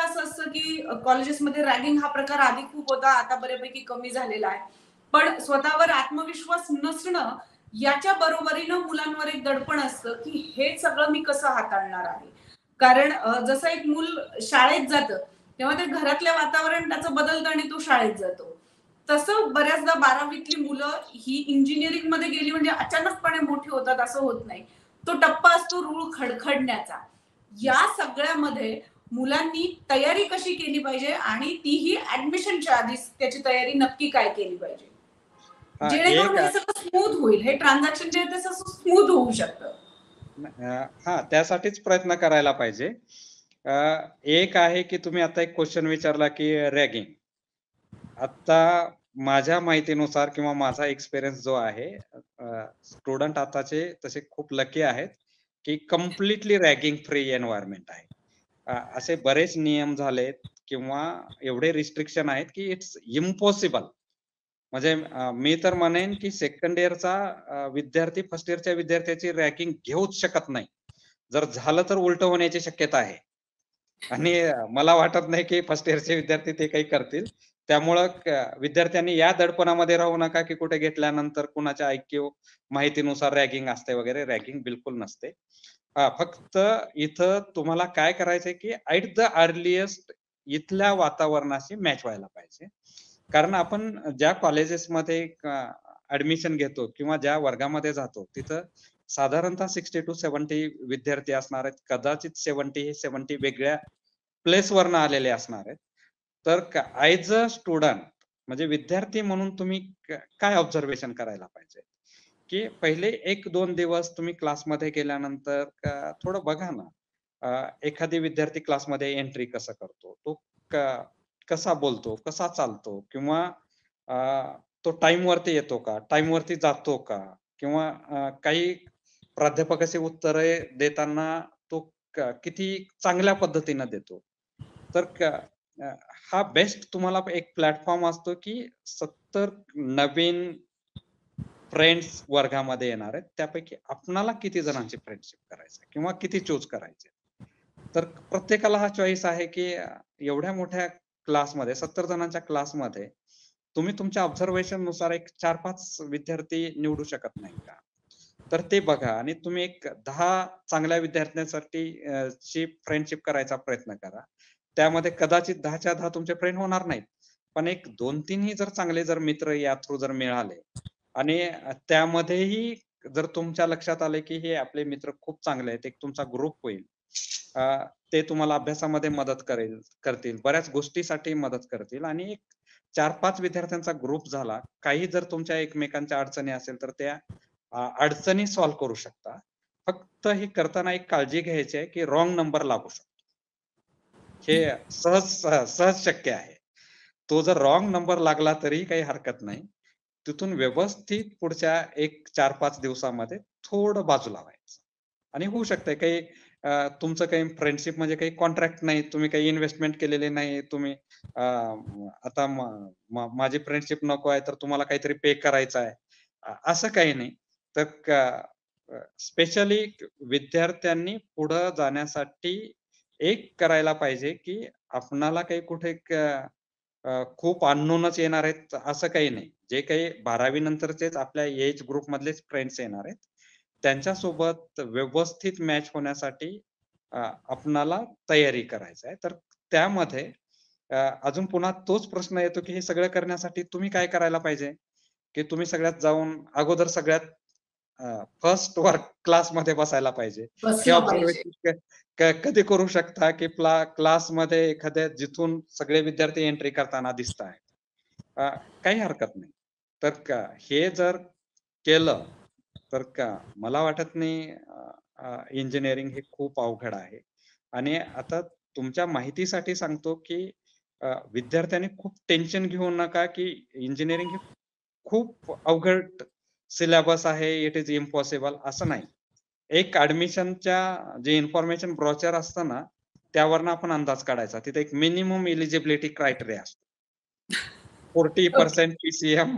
असं असतं की कॉलेजेसमध्ये रॅगिंग हा प्रकार आधी खूप होता, आता बऱ्यापैकी कमी झालेला आहे. पण स्वतःवर आत्मविश्वास नसणं याच्या बरोबरीनं मुलांवर एक दडपण असतं की हे सगळं मी कसं हाताळणार आहे. कारण जसं एक मूल शाळेत जातं तेव्हा ते घरातल्या वातावरण त्याचं बदलतं आणि तो शाळेत जातो. तसं बऱ्याचदा 12वीतली मुलं ही इंजिनिअरिंगमध्ये गेली म्हणजे अचानकपणे मोठी होतात असं होत नाही. तो टप्पा असतो रूळ खडखडण्याचा. या सगळ्यामध्ये मुलांनी तयारी कशी केली पाहिजे आणि तीही ऍडमिशनच्या आधी त्याची तयारी नक्की काय केली पाहिजे? जेणेकरून एक हे सगळं स्मूथ होईल. हे ट्रान्झॅक्शन जे आहे ते स्मूथ होऊ शकतं. त्यासाठीच प्रयत्न करायला पाहिजे. एक आहे की तुम्ही आता एक क्वेशन विचारला की रॅगिंग. आता माझ्या माहितीनुसार किंवा माझा एक्सपिरियन्स जो आहे, स्टुडंट आताचे तसे खूप लकी आहेत, की कंप्लीटली रॅगिंग फ्री एन्व्हायर्नमेंट आहे. असे बरेच नियम झालेत किंवा एवढे रिस्ट्रिक्शन आहेत, की इट्स इम्पॉसिबल. म्हणजे मी तर म्हणेन, की सेकंड इयरचा विद्यार्थी फर्स्ट इयरच्या विद्यार्थ्याची रॅगिंग घेऊच शकत नाही. जर झालं तर उलटं होण्याची शक्यता आहे. आणि मला वाटत नाही, की फर्स्ट इयरचे विद्यार्थी ते काही करतील. त्यामुळं विद्यार्थ्यांनी या दडपणामध्ये राहू नका, की कुठे घेतल्यानंतर कुणाच्या आयक्यू माहितीनुसार रॅगिंग असते वगैरे. रॅगिंग बिलकुल नसते. फक्त इथं तुम्हाला काय करायचंय, की ॲट द अर्लिएस्ट इथल्या वातावरणाशी मॅच व्हायला पाहिजे. कारण आपण ज्या कॉलेजेसमध्ये ॲडमिशन घेतो किंवा ज्या वर्गामध्ये जातो, तिथं साधारणतः 60 टू 70 विद्यार्थी असणार आहेत. कदाचित 70 हे 70 वेगळ्या प्लेसवरनं आलेले असणार आहेत. तर ॲज अ स्टुडंट म्हणजे विद्यार्थी म्हणून तुम्ही काय ऑब्झर्वेशन करायला पाहिजे, की पहिले 1-2 दिवस तुम्ही क्लासमध्ये गेल्यानंतर थोडं बघा ना. एखादी विद्यार्थी क्लासमध्ये एंट्री कसं करतो? तो क कसा बोलतो? कसा चालतो? किंवा अ, तो टाईमवरती येतो का? टाईमवरती जातो का? किंवा काही प्राध्यापकाची उत्तरे देताना तो किती चांगल्या पद्धतीनं देतो. तर अ, हा बेस्ट तुम्हाला एक प्लॅटफॉर्म असतो, की 70 नवीन फ्रेंड्स वर्गामध्ये येणार आहेत. त्यापैकी आपणाला किती जणांची फ्रेंडशिप करायचं किंवा किती चूज करायचे. तर प्रत्येकाला हा चॉईस आहे, की एवढ्या मोठ्या क्लासमध्ये 70 जणांच्या क्लासमध्ये तुम्ही तुमच्या ऑब्झर्वेशननुसार एक 4-5 विद्यार्थी निवडू शकत नाही का? तर ते बघा आणि तुम्ही एक 10 चांगल्या विद्यार्थ्यांसाठी ची फ्रेंडशिप करायचा प्रयत्न करा. त्यामध्ये कदाचित 10च्या 10 तुमचे फ्रेंड होणार नाहीत. पण एक 2-3 ही जर चांगले जर मित्र या थ्रू जर मिळाले आणि त्यामध्येही जर तुमच्या लक्षात आले, की हे आपले मित्र खूप चांगले आहेत, एक तुमचा ग्रुप होईल. अ, ते तुम्हाला अभ्यासामध्ये मदत करतील. बऱ्याच गोष्टीसाठी मदत करतील आणि एक 4-5 विद्यार्थ्यांचा ग्रुप झाला. काही जर तुमच्या एकमेकांच्या अडचणी असेल, तर त्या अडचणी सॉल्व्ह करू शकता. फक्त हे करताना एक काळजी घ्यायची आहे, की रॉंग नंबर लागू शकतो. हे सहज शक्य आहे. तो जर रॉंग नंबर लागला तरीही काही हरकत नाही. तिथून व्यवस्थित पुढच्या एक 4-5 दिवसामध्ये थोडं बाजूला व्हायचं. आणि होऊ शकतंय काही तुमचं काही फ्रेंडशिप म्हणजे काही कॉन्ट्रॅक्ट नाही. तुम्ही काही इन्व्हेस्टमेंट केलेली नाही. तुम्ही आता माझी फ्रेंडशिप नको आहे, तर तुम्हाला काहीतरी पे करायचं आहे. असं काही नाही. तर स्पेशली विद्यार्थ्यांनी पुढं जाण्यासाठी एक करायला पाहिजे, की आपणाला काही कुठे खूप अननोनच येणार आहेत असं काही नाही. जे काही 12वी नंतरचेच आपल्या एज ग्रुपमधलेच फ्रेंड्स येणार आहेत. त्यांच्यासोबत व्यवस्थित मॅच होण्यासाठी आपणाला तयारी करायचं आहे. तर त्यामध्ये अजून पुन्हा तोच प्रश्न येतो, की हे सगळं करण्यासाठी तुम्ही काय करायला पाहिजे? की तुम्ही सगळ्यात जाऊन अगोदर सगळ्यात फर्स्ट वर्क क्लासमध्ये बसायला पाहिजे. हे बसलं पाहिजे. ऑब्झर्वेशन कधी करू शकता, की क्लासमध्ये एखाद्या जिथून सगळे विद्यार्थी एंट्री करताना दिसतायत. अ, काही हरकत नाही. तर हे जर केलं, तर मला वाटत नाही इंजिनिअरिंग हे खूप अवघड आहे. आणि आता तुमच्या माहितीसाठी सांगतो, की विद्यार्थ्यांनी खूप टेन्शन घेऊ नका, की इंजिनिअरिंग हे खूप अवघड सिलेबस आहे, इट इस इम्पॉसिबल असं नाही. एक ॲडमिशनच्या जे इन्फॉर्मेशन ब्रोचर असतं ना, त्यावरनं आपण अंदाज काढायचा. तिथे एक मिनिमम एलिजिबिलिटी क्रायटेरिया असतो. ओके. 40% पी-सी-एम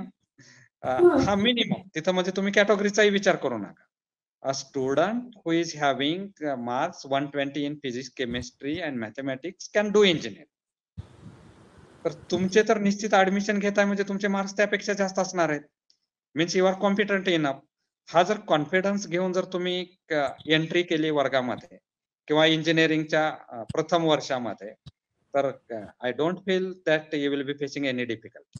हं. हा मिनिमम. तिथं म्हणजे तुम्ही कॅटेगरीचाही विचार करू नका. a student who is having marks 120 in physics, chemistry and mathematics can do engineering. तर तुमचे तर निश्चित ऍडमिशन घेताय म्हणजे तुमचे मार्क्स त्यापेक्षा जास्त असणार आहेत. Means you are competent enough. हा जर कॉन्फिडन्स घेऊन जर तुम्ही एंट्री केली वर्गामध्ये किंवा इंजिनिअरिंगच्या प्रथम वर्षामध्ये, तर I don't feel that you will be facing any difficulty.